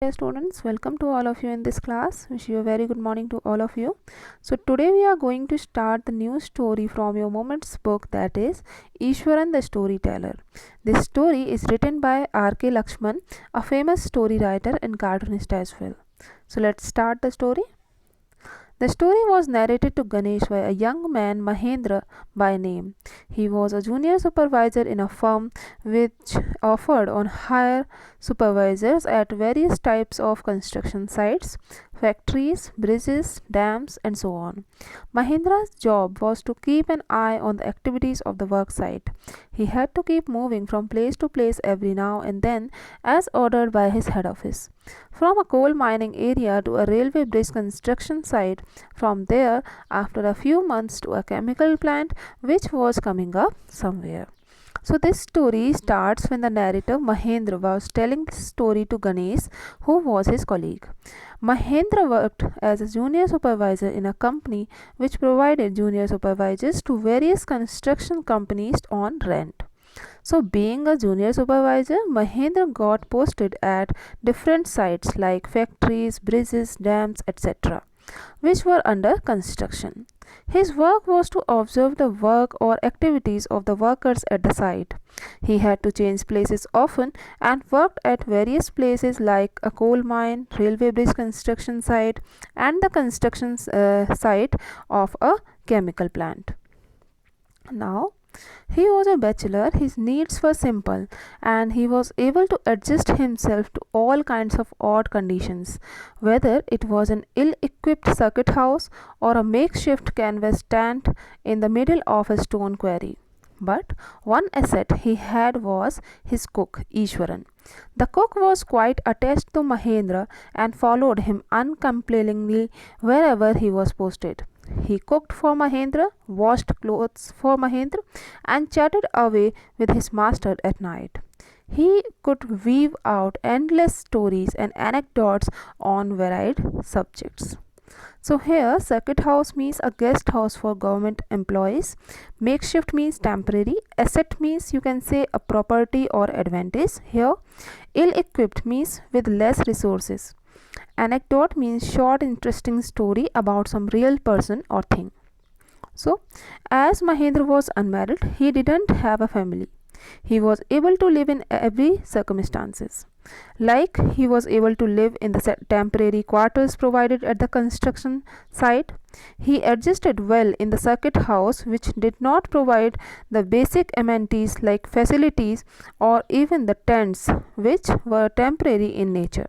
Dear students, welcome to all of you in this class. Wish you a very good morning to all of you. So today we are going to start the new story from your Moments book, that is Ishwaran the Storyteller. This story is written by R.K. Lakshman, a famous story writer and cartoonist as well. So let's start the story. The story was narrated to Ganesh by a young man, Mahendra by name. He was a junior supervisor in a firm which offered on hire supervisors at various types of construction sites, factories, bridges, dams, and so on. Mahendra's job was to keep an eye on the activities of the work site. He had to keep moving from place to place every now and then as ordered by his head office. From a coal mining area to a railway bridge construction site, from there, after a few months, to a chemical plant which was coming up somewhere. So this story starts when the narrator Mahendra was telling this story to Ganesh, who was his colleague. Mahendra worked as a junior supervisor in a company which provided junior supervisors to various construction companies on rent. So, being a junior supervisor, Mahendra got posted at different sites like factories, bridges, dams, etc., which were under construction. His work was to observe the work or activities of the workers at the site. He had to change places often and worked at various places like a coal mine, railway bridge construction site, and the construction site of a chemical plant. Now, he was a bachelor, his needs were simple, and he was able to adjust himself to all kinds of odd conditions, whether it was an ill equipped circuit house or a makeshift canvas stand in the middle of a stone quarry. But one asset he had was his cook, Ishwaran. The cook was quite attached to Mahendra and followed him uncomplainingly wherever he was posted. He cooked for Mahendra, washed clothes for Mahendra, and chatted away with his master at night. He could weave out endless stories and anecdotes on varied subjects. So here, circuit house means a guest house for government employees. Makeshift means temporary. Asset means you can say a property or advantage. Here, ill-equipped means with less resources. Anecdote means short interesting story about some real person or thing. So, as Mahendra was unmarried, he didn't have a family. He was able to live in every circumstances. Like he was able to live in the temporary quarters provided at the construction site. He adjusted well in the circuit house, which did not provide the basic amenities like facilities or even the tents, which were temporary in nature.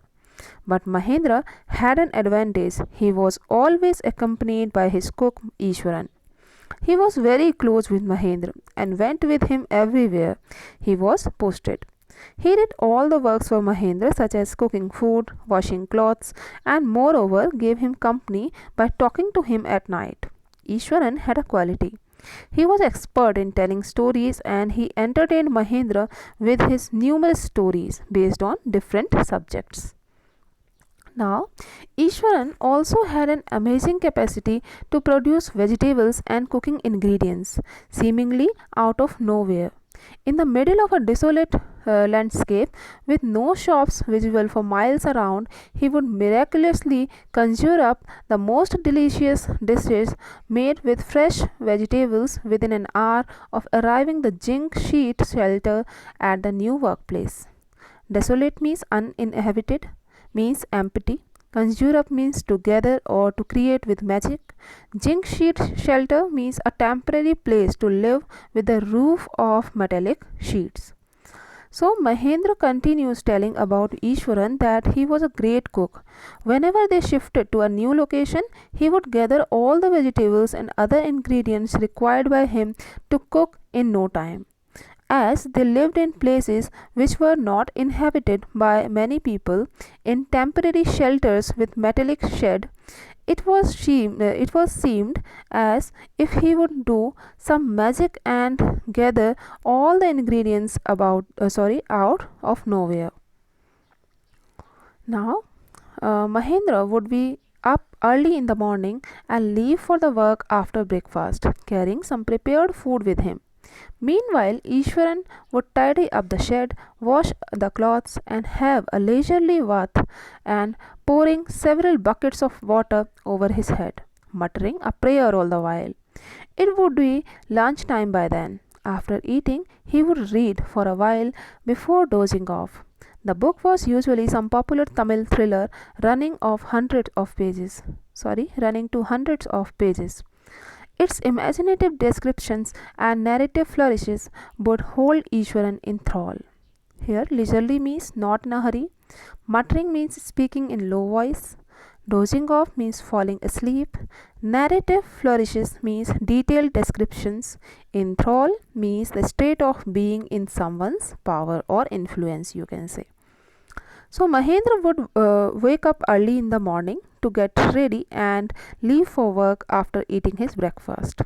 But Mahendra had an advantage. He was always accompanied by his cook Ishwaran. He was very close with Mahendra and went with him everywhere he was posted. He did all the works for Mahendra, such as cooking food, washing clothes, and moreover gave him company by talking to him at night. Ishwaran had a quality. He was expert in telling stories and he entertained Mahendra with his numerous stories based on different subjects. Now, Ishwaran also had an amazing capacity to produce vegetables and cooking ingredients, seemingly out of nowhere. In the middle of a desolate landscape with no shops visible for miles around, he would miraculously conjure up the most delicious dishes made with fresh vegetables within an hour of arriving the zinc sheet shelter at the new workplace. Desolate means uninhabited, means empty. Conjure up means to gather or to create with magic. Zinc sheet shelter means a temporary place to live with a roof of metallic sheets. So Mahendra continues telling about Ishwaran that he was a great cook. Whenever they shifted to a new location, he would gather all the vegetables and other ingredients required by him to cook in no time. As they lived in places which were not inhabited by many people, in temporary shelters with metallic shed, it was seemed as if he would do some magic and gather all the ingredients out of nowhere. Now, Mahendra would be up early in the morning and leave for the work after breakfast, carrying some prepared food with him. Meanwhile, Ishwaran would tidy up the shed, wash the clothes, and have a leisurely bath and pouring several buckets of water over his head, muttering a prayer all the while. It would be lunch time by then. After eating, he would read for a while before dozing off. The book was usually some popular Tamil thriller running to hundreds of pages. Its imaginative descriptions and narrative flourishes would hold Ishwaran in thrall. Here, leisurely means not in a hurry, muttering means speaking in low voice, dozing off means falling asleep, narrative flourishes means detailed descriptions, enthrall means the state of being in someone's power or influence, you can say. So Mahendra would wake up early in the morning to get ready and leave for work after eating his breakfast.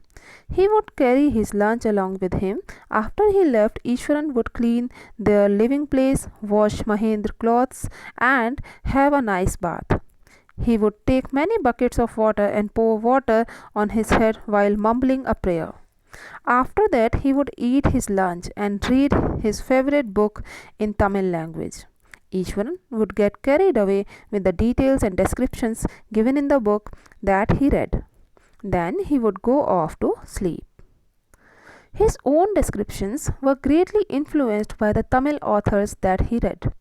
He would carry his lunch along with him. After he left, Ishwaran would clean their living place, wash Mahendra's clothes, and have a nice bath. He would take many buckets of water and pour water on his head while mumbling a prayer. After that, he would eat his lunch and read his favorite book in Tamil language. Ishwaran would get carried away with the details and descriptions given in the book that he read. Then he would go off to sleep. His own descriptions were greatly influenced by the Tamil authors that he read.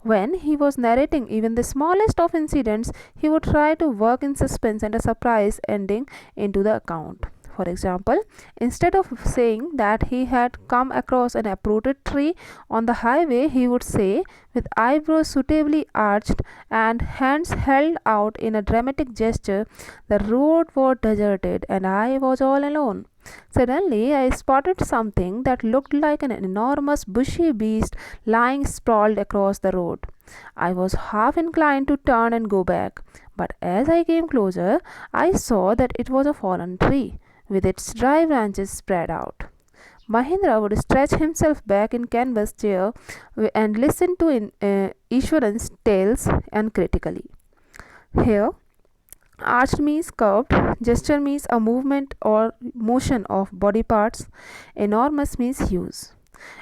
When he was narrating even the smallest of incidents, he would try to work in suspense and a surprise ending into the account. For example, instead of saying that he had come across an uprooted tree on the highway, he would say, with eyebrows suitably arched and hands held out in a dramatic gesture, the road was deserted and I was all alone. Suddenly, I spotted something that looked like an enormous bushy beast lying sprawled across the road. I was half inclined to turn and go back, but as I came closer, I saw that it was a fallen tree, with its dry branches spread out. Mahendra would stretch himself back in canvas chair and listen to Ishwaran's tales and critically. Here, arched means curved, gesture means a movement or motion of body parts, enormous means huge.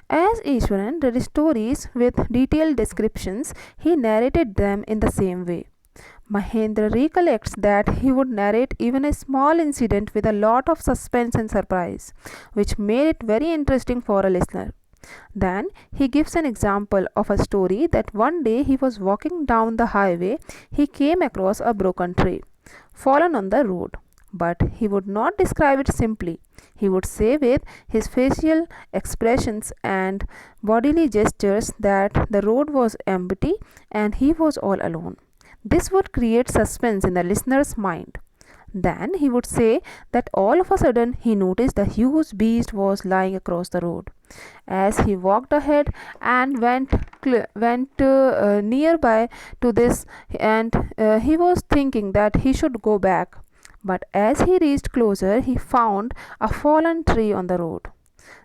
As Ishwaran read stories with detailed descriptions, he narrated them in the same way. Mahendra recollects that he would narrate even a small incident with a lot of suspense and surprise, which made it very interesting for a listener. Then he gives an example of a story that one day he was walking down the highway, he came across a broken tree, fallen on the road. But he would not describe it simply. He would say with his facial expressions and bodily gestures that the road was empty and he was all alone. This would create suspense in the listener's mind. Then he would say that all of a sudden he noticed the huge beast was lying across the road. As he walked ahead and went nearby to this, and he was thinking that he should go back. But as he reached closer, he found a fallen tree on the road.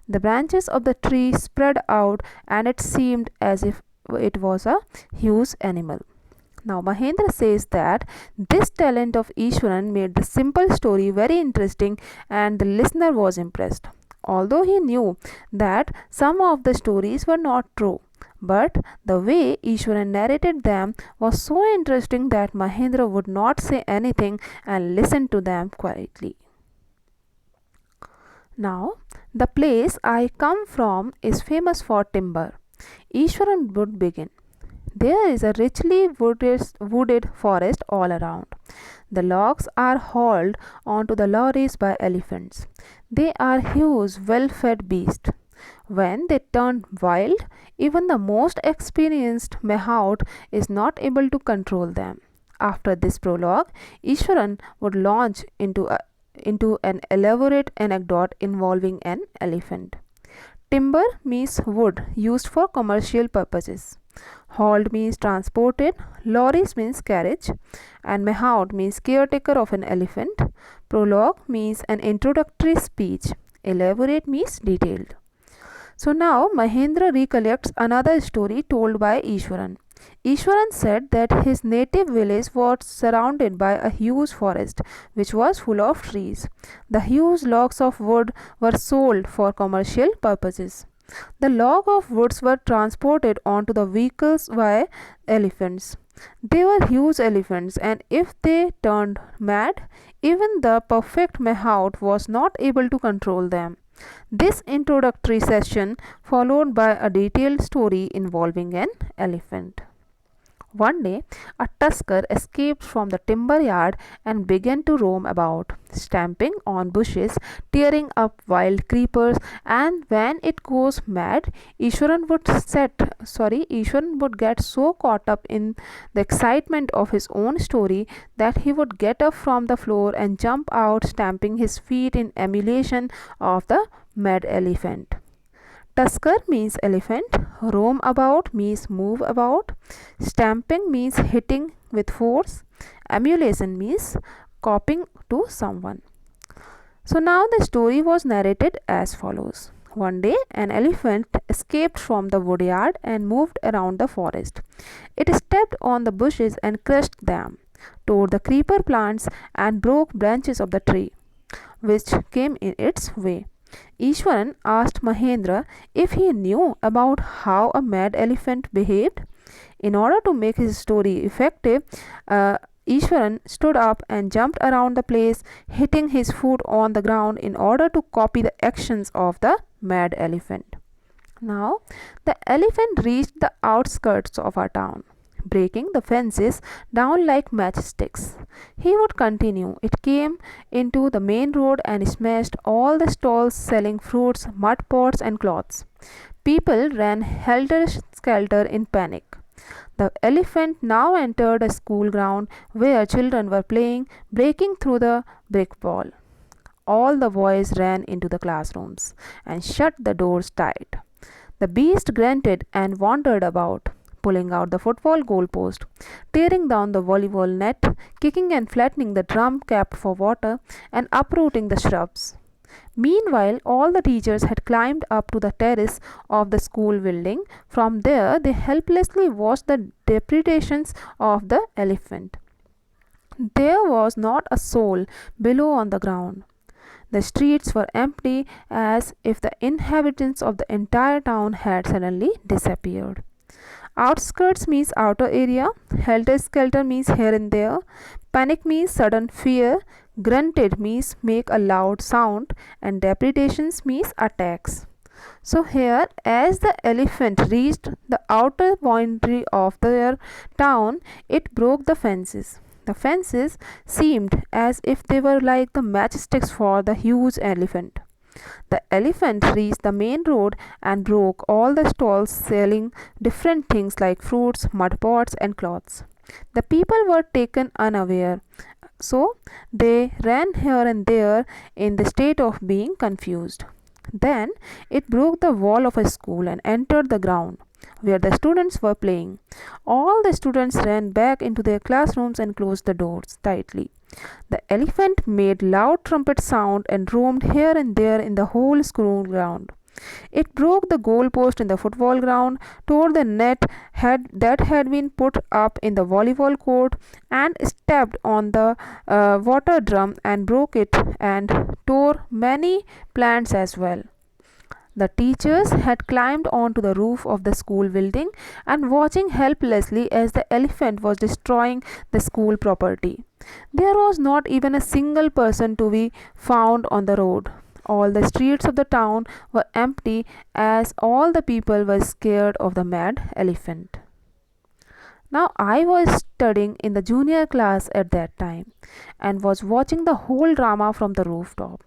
The branches of the tree spread out, and it seemed as if it was a huge animal. Now, Mahendra says that this talent of Ishwaran made the simple story very interesting and the listener was impressed. Although he knew that some of the stories were not true, but the way Ishwaran narrated them was so interesting that Mahendra would not say anything and listen to them quietly. Now, the place I come from is famous for timber. Ishwaran would begin. There is a richly wooded forest all around. The logs are hauled onto the lorries by elephants. They are huge, well fed beasts. When they turn wild, even the most experienced mahout is not able to control them. After this prologue, Ishwaran would launch into an elaborate anecdote involving an elephant. Timber means wood used for commercial purposes. Hauled means transported, lorries means carriage, and mahout means caretaker of an elephant. Prologue means an introductory speech. Elaborate means detailed. So now Mahendra recollects another story told by Ishwaran. Ishwaran said that his native village was surrounded by a huge forest which was full of trees. The huge logs of wood were sold for commercial purposes. The log of woods were transported onto the vehicles by elephants. They were huge elephants, and if they turned mad, even the perfect mahout was not able to control them. This introductory session followed by a detailed story involving an elephant. One day, a tusker escaped from the timber yard and began to roam about, stamping on bushes, tearing up wild creepers, and when it goes mad, Ishwaran would get so caught up in the excitement of his own story that he would get up from the floor and jump out, stamping his feet in emulation of the mad elephant. Tusker means elephant, roam about means move about, stamping means hitting with force, emulation means copying to someone. So now the story was narrated as follows. One day, an elephant escaped from the woodyard and moved around the forest. It stepped on the bushes and crushed them, tore the creeper plants, and broke branches of the tree which came in its way. Ishwaran asked Mahendra if he knew about how a mad elephant behaved. In order to make his story effective, uh, Ishwaran stood up and jumped around the place, hitting his foot on the ground in order to copy the actions of the mad elephant. Now, the elephant reached the outskirts of our town, breaking the fences down like matchsticks. He would continue. It came into the main road and smashed all the stalls selling fruits, mud pots, and cloths. People ran helter skelter in panic. The elephant now entered a school ground where children were playing, breaking through the brick wall. All the boys ran into the classrooms and shut the doors tight. The beast grunted and wandered about, pulling out the football goalpost, tearing down the volleyball net, kicking and flattening the drum capped for water, and uprooting the shrubs. Meanwhile, all the teachers had climbed up to the terrace of the school building. From there, they helplessly watched the depredations of the elephant. There was not a soul below on the ground. The streets were empty as if the inhabitants of the entire town had suddenly disappeared. Outskirts means outer area, helter skelter means here and there, panic means sudden fear, grunted means make a loud sound, and depredations means attacks. So here, as the elephant reached the outer boundary of their town, it broke the fences. The fences seemed as if they were like the matchsticks for the huge elephant. The elephant reached the main road and broke all the stalls selling different things like fruits, mud pots, and cloths. The people were taken unaware, so they ran here and there in the state of being confused. Then it broke the wall of a school and entered the ground where the students were playing. All the students ran back into their classrooms and closed the doors tightly. The elephant made loud trumpet sound and roamed here and there in the whole school ground. It broke the goalpost in the football ground, tore the that had been put up in the volleyball court, and stepped on the water drum and broke it and tore many plants as well. The teachers had climbed onto the roof of the school building and watching helplessly as the elephant was destroying the school property. There was not even a single person to be found on the road. All the streets of the town were empty as all the people were scared of the mad elephant. Now, I was studying in the junior class at that time and was watching the whole drama from the rooftop.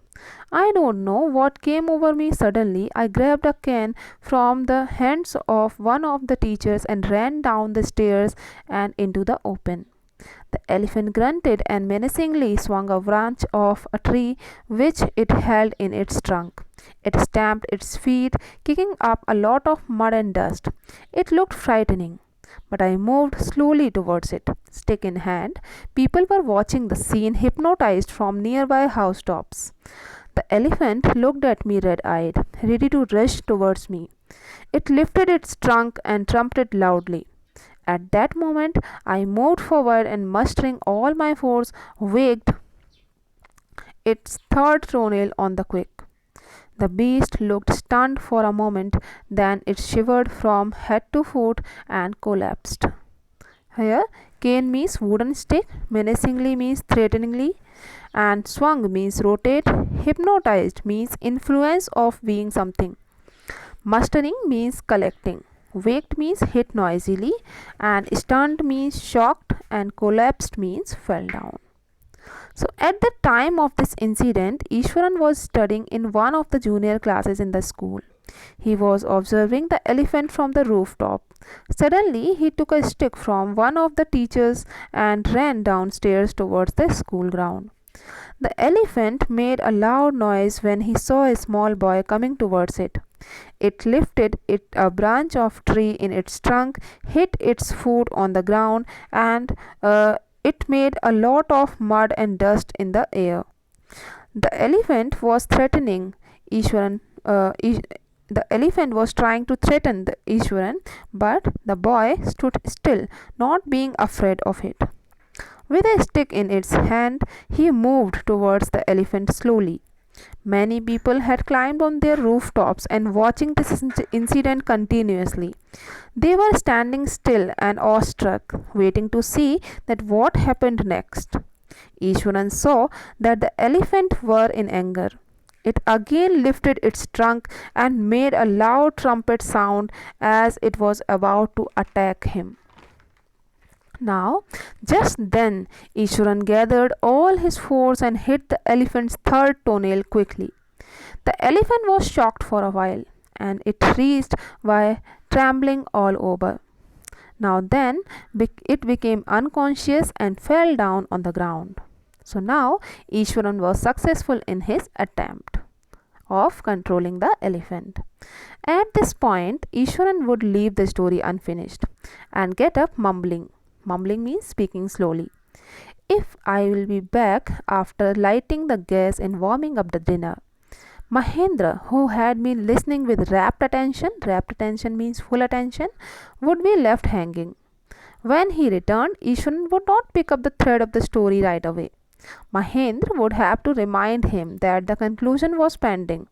I don't know what came over me suddenly. I grabbed a can from the hands of one of the teachers and ran down the stairs and into the open. The elephant grunted and menacingly swung a branch of a tree which it held in its trunk. It stamped its feet, kicking up a lot of mud and dust. It looked frightening, but I moved slowly towards it, stick in hand. People were watching the scene, hypnotized from nearby housetops. The elephant looked at me red eyed, ready to rush towards me. It lifted its trunk and trumpeted loudly. At that moment, I moved forward and mustering all my force, waked its third toenail on the quick. The beast looked stunned for a moment, then it shivered from head to foot and collapsed. Here, cane means wooden stick, menacingly means threateningly, and swung means rotate, hypnotized means influence of being something. Mustering means collecting. Waked means hit noisily, and stunned means shocked, and collapsed means fell down. So, at the time of this incident, Ishwaran was studying in one of the junior classes in the school. He was observing the elephant from the rooftop. Suddenly, he took a stick from one of the teachers and ran downstairs towards the school ground. The elephant made a loud noise when he saw a small boy coming towards it. It lifted a branch of tree in its trunk, hit its foot on the ground, and it made a lot of mud and dust in the air. The elephant was threatening Ishwaran. The elephant was trying to threaten the Ishwaran, but the boy stood still, not being afraid of it. With a stick in its hand, he moved towards the elephant slowly. Many people had climbed on their rooftops and watching this incident continuously. They were standing still and awestruck, waiting to see that what happened next. Ishwaran saw that the elephant were in anger. It again lifted its trunk and made a loud trumpet sound as it was about to attack him. Now, just then, Ishwaran gathered all his force and hit the elephant's third toenail quickly. The elephant was shocked for a while, and it reached by trembling all over. Now then, it became unconscious and fell down on the ground. So now, Ishwaran was successful in his attempt of controlling the elephant. At this point, Ishwaran would leave the story unfinished and get up mumbling. Mumbling means speaking slowly. If I will be back after lighting the gas and warming up the dinner. Mahendra, who had been listening with rapt attention means full attention, would be left hanging. When he returned, Ishwaran would not pick up the thread of the story right away. Mahendra would have to remind him that the conclusion was pending.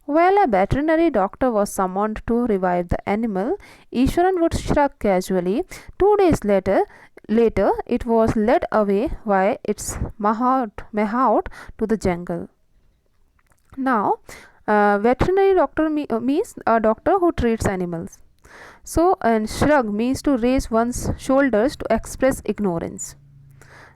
While a veterinary doctor was summoned to revive the animal, Ishwaran would shrug casually. 2 days later, it was led away by its mahout to the jungle. Now, veterinary doctor means a doctor who treats animals. So, and shrug means to raise one's shoulders to express ignorance.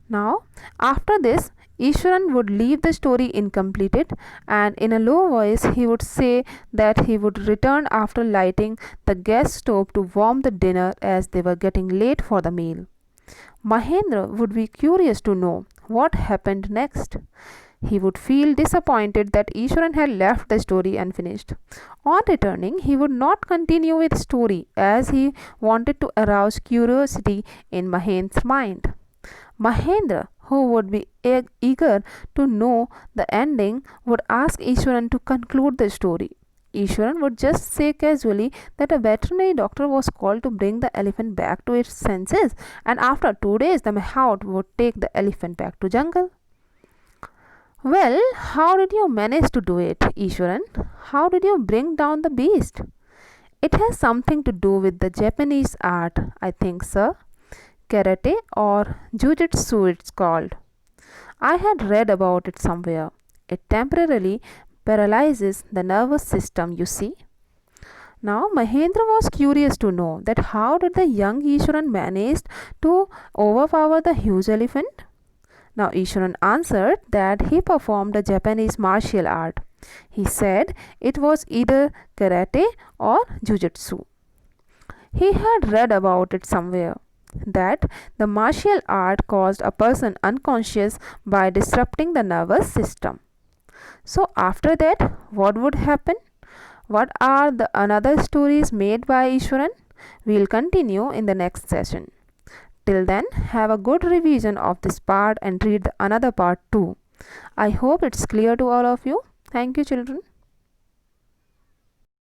Now, after this, Ishwaran would leave the story incompleted, and in a low voice he would say that he would return after lighting the gas stove to warm the dinner as they were getting late for the meal. Mahendra would be curious to know what happened next. He would feel disappointed that Ishwaran had left the story unfinished. On returning, he would not continue with the story as he wanted to arouse curiosity in Mahendra's mind. Mahendra, who would be eager to know the ending, would ask Ishwaran to conclude the story. Ishwaran would just say casually that a veterinary doctor was called to bring the elephant back to its senses, and after 2 days the mahout would take the elephant back to jungle. Well, how did you manage to do it, Ishwaran? How did you bring down the beast? It has something to do with the Japanese art, I think, sir. Karate or jujitsu it's called. I had read about it somewhere. It temporarily paralyzes the nervous system, you see. Now Mahendra was curious to know that how did the young Ishwaran manage to overpower the huge elephant? Now Ishwaran answered that he performed a Japanese martial art. He said it was either karate or jujitsu. He had read about it somewhere that the martial art caused a person unconscious by disrupting the nervous system. So after that, what would happen? What are the another stories made by Ishwaran? We'll continue in the next session. Till then, have a good revision of this part and read the another part too. I hope it's clear to all of you. Thank you, children.